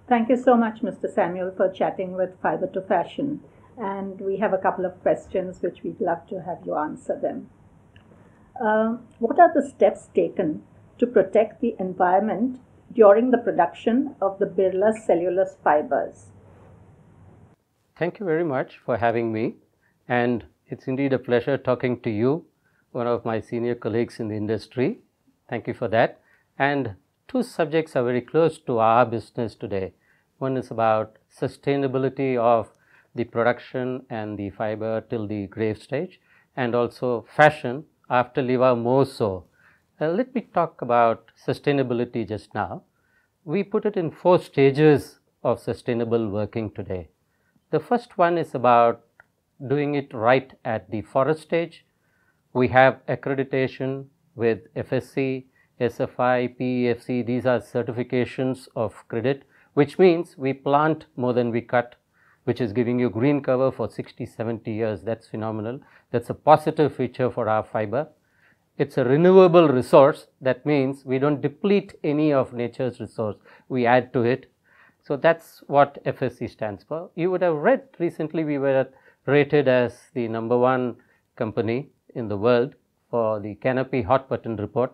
Thank you so much, Mr. Samuel, for chatting with Fibre2Fashion. And we have a couple of questions which we'd love to have you answer them. What are the steps taken to protect the environment during the production of the Birla Cellulose fibers? Thank you very much for having me, and it's indeed a pleasure talking to you, one of my senior colleagues in the industry. Thank you for that. And two subjects are very close to our business today. One is about sustainability of the production and the fiber till the grave stage, and also fashion after lever more so. Let me talk about sustainability just now. We put it in 4 stages of sustainable working today. The first one is about doing it right at the forest stage. We have accreditation with FSC, SFI, PEFC. These are certifications of credit, which means we plant more than we cut, which is giving you green cover for 60, 70 years. That's phenomenal. That's a positive feature for our fiber. It's a renewable resource. That means we don't deplete any of nature's resource. We add to it. So that's what FSC stands for. You would have read recently we were rated as the #1 company in the world for the Canopy Hot Button report.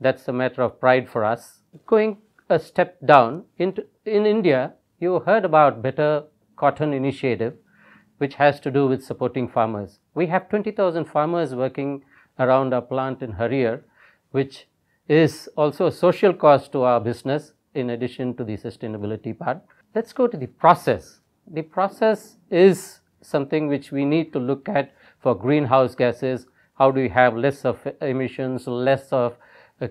That's a matter of pride for us. Going a step down, in India, you heard about Better Cotton Initiative, which has to do with supporting farmers. We have 20,000 farmers working around our plant in Harrier, which is also a social cost to our business in addition to the sustainability part. Let's go to the process. The process is something which we need to look at for greenhouse gases. How do we have less of emissions, less of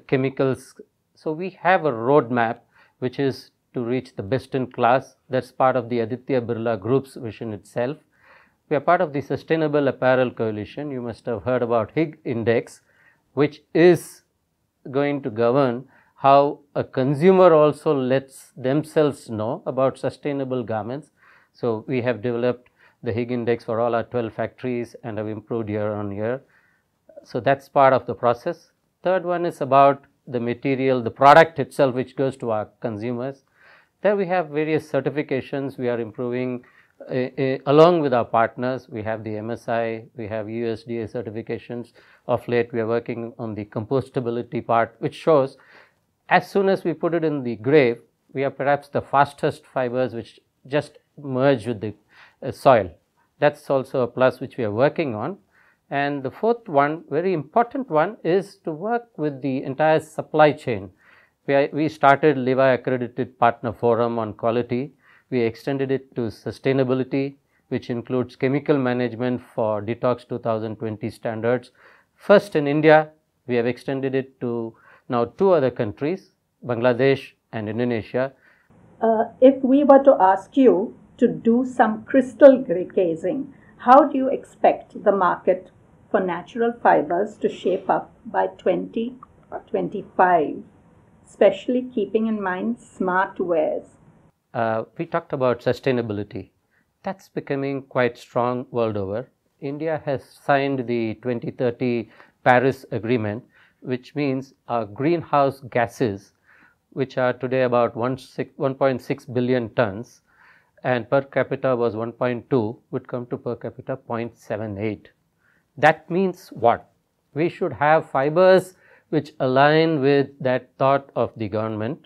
chemicals? So we have a roadmap which is to reach the best in class. That's part of the Aditya Birla Group's vision itself. We are part of the Sustainable Apparel Coalition. You must have heard about Higg Index, which is going to govern how a consumer also lets themselves know about sustainable garments. So we have developed the Higg Index for all our 12 factories and have improved year on year. So that's part of the process. Third one is about the material, the product itself, which goes to our consumers. There we have various certifications we are improving along with our partners. We have the MSI, we have USDA certifications. Of late we are working on the compostability part, which shows as soon as we put it in the grave, we are perhaps the fastest fibers which just merge with the soil. That's also a plus which we are working on. And the fourth one, very important one, is to work with the entire supply chain. We started Levi Accredited Partner Forum on quality. We extended it to sustainability, which includes chemical management for Detox 2020 standards. First in India, we have extended it to now 2 other countries, Bangladesh and Indonesia. If we were to ask you to do some crystal gazing, how do you expect the market for natural fibers to shape up by 2025, especially keeping in mind smart wears? We talked about sustainability. That's becoming quite strong world over. India has signed the 2030 Paris Agreement, which means our greenhouse gases, which are today about 1.6 billion tons, and per capita was 1.2, would come to per capita 0.78. That means what? We should have fibers which align with that thought of the government,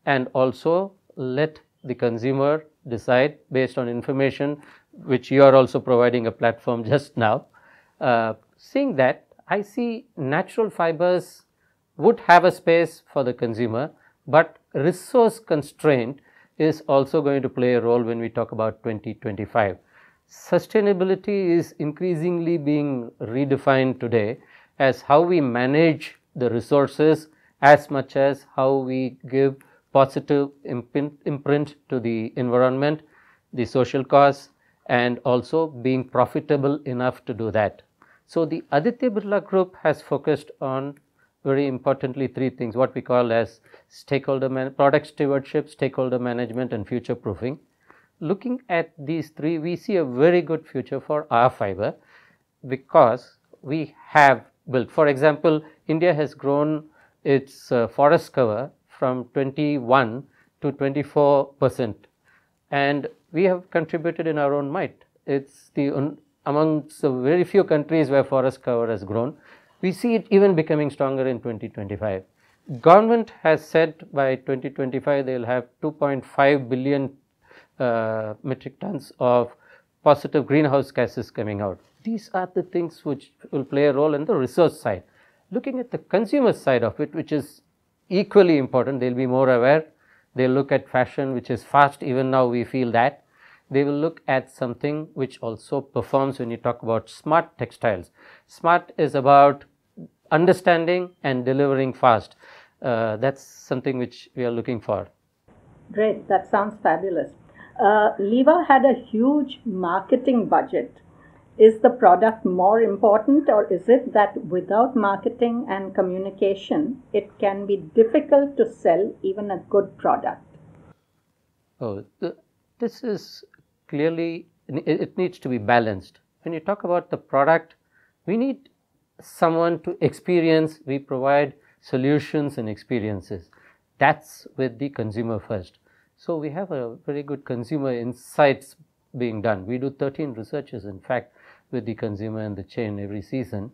and also let the consumer decide based on information which you are also providing a platform just now. Seeing that, I see natural fibers would have a space for the consumer, but resource constraint is also going to play a role when we talk about 2025. Sustainability is increasingly being redefined today as how we manage the resources as much as how we give positive imprint to the environment, the social cause, and also being profitable enough to do that. So the Aditya Birla Group has focused on, very importantly, 3 things, what we call as product stewardship, stakeholder management, and future proofing. Looking at these 3, we see a very good future for our fiber because we have built, for example, India has grown its forest cover from 21 to 24%, and we have contributed in our own might. It's amongst the very few countries where forest cover has grown. We see it even becoming stronger in 2025. Government has said by 2025 they will have 2.5 billion metric tons of positive greenhouse gases coming out. These are the things which will play a role in the research side. Looking at the consumer side of it, which is equally important, they will be more aware. They will look at fashion, which is fast. Even now we feel that. They will look at something which also performs when you talk about smart textiles. Smart is about understanding and delivering fast. That's something which we are looking for. Great, that sounds fabulous. Liva had a huge marketing budget. Is the product more important, or is it that without marketing and communication, it can be difficult to sell even a good product? Oh, this is clearly, it needs to be balanced. When you talk about the product, we need someone to experience. We provide solutions and experiences. That's with the consumer first. So we have a very good consumer insights being done. We do 13 researches, in fact, with the consumer and the chain every season.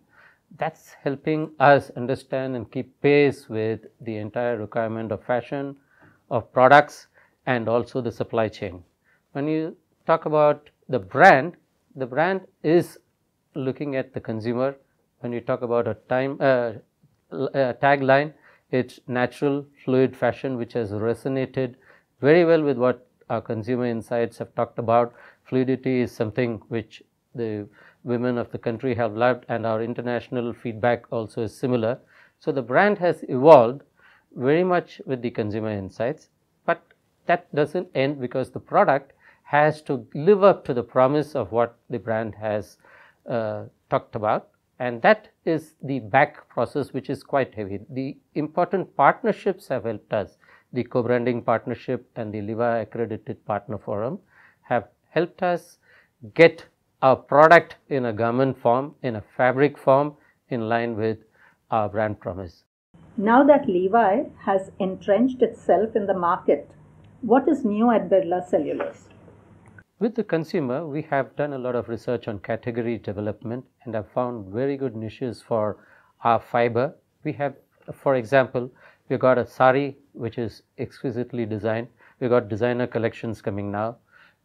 That's helping us understand and keep pace with the entire requirement of fashion, of products, and also the supply chain. When you talk about the brand is looking at the consumer. When you talk about a tagline, it's natural, fluid fashion, which has resonated very well with what our consumer insights have talked about. Fluidity is something which the women of the country have loved, and our international feedback also is similar. So the brand has evolved very much with the consumer insights, but that doesn't end, because the product has to live up to the promise of what the brand has talked about, and that is the back process, which is quite heavy. The important partnerships have helped us. The co-branding partnership and the Liva accredited partner forum have helped us get our product in a garment form, in a fabric form, in line with our brand promise. Now that Levi has entrenched itself in the market, what is new at Birla Cellulose? With the consumer, we have done a lot of research on category development and have found very good niches for our fiber. We have, for example, we got a sari which is exquisitely designed. We got designer collections coming now.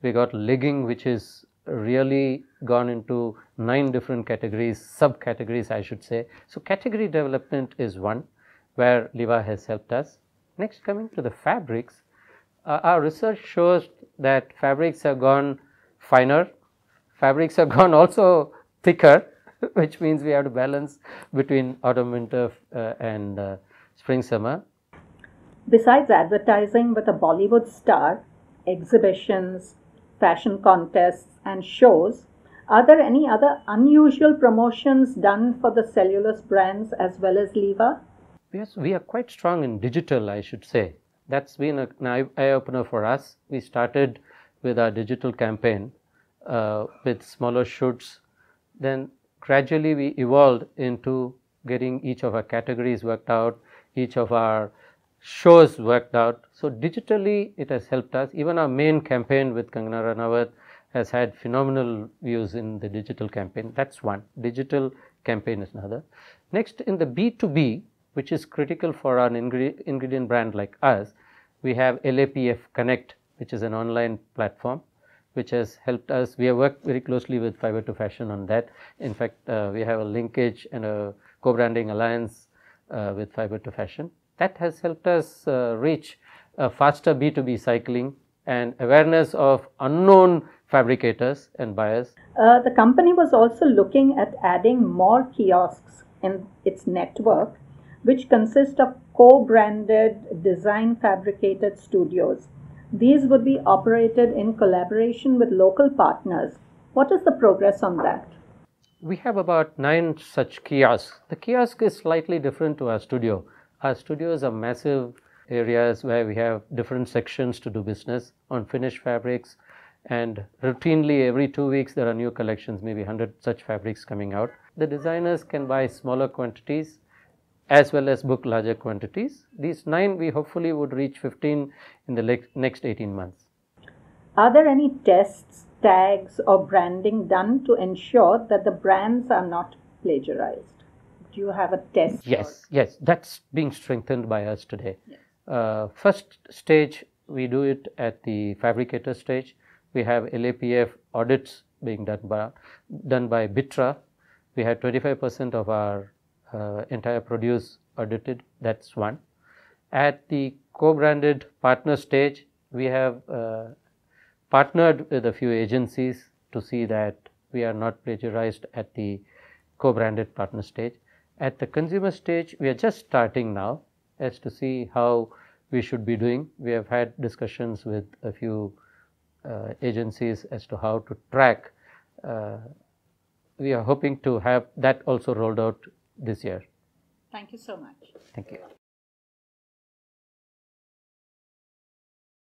We got legging, which is really gone into 9 different categories, subcategories I should say. So category development is one where Liva has helped us. Next, coming to the fabrics, our research shows that fabrics have gone finer, fabrics have gone also thicker, which means we have to balance between autumn, winter and spring, summer. Besides advertising with a Bollywood star, exhibitions, fashion contests and shows, are there any other unusual promotions done for the cellulose brands as well as Liva? Yes, we are quite strong in digital, I should say. That's been an eye-opener for us. We started with our digital campaign with smaller shoots. Then gradually we evolved into getting each of our categories worked out, each of our shows worked out. So digitally it has helped us. Even our main campaign with Kangana Ranawat has had phenomenal views in the digital campaign. That's one. Digital campaign is another. Next, in the B2B, which is critical for an ingredient brand like us, we have LAPF Connect, which is an online platform which has helped us. We have worked very closely with Fibre2Fashion on that. In fact, we have a linkage and a co-branding alliance with Fibre2Fashion. That has helped us reach a faster B2B cycling and awareness of unknown fabricators and buyers. The company was also looking at adding more kiosks in its network, which consist of co-branded design fabricated studios. These would be operated in collaboration with local partners. What is the progress on that? We have about 9 such kiosks. The kiosk is slightly different to our studio. Our studios are massive areas where we have different sections to do business on finished fabrics, and routinely every 2 weeks there are new collections, maybe 100 such fabrics coming out. The designers can buy smaller quantities as well as book larger quantities. These 9 we hopefully would reach 15 in the next 18 months. Are there any tests, tags, or branding done to ensure that the brands are not plagiarized? Do you have a test? Yes, yes, that's being strengthened by us today. Yes. First stage, we do it at the fabricator stage. We have LAPF audits being done by BITRA. We had 25% of our entire produce audited. That's one. At the co-branded partner stage, we have partnered with a few agencies to see that we are not plagiarized at the co-branded partner stage. At the consumer stage, we are just starting now as to see how we should be doing. We have had discussions with a few agencies as to how to track. We are hoping to have that also rolled out this year. Thank you so much. Thank you.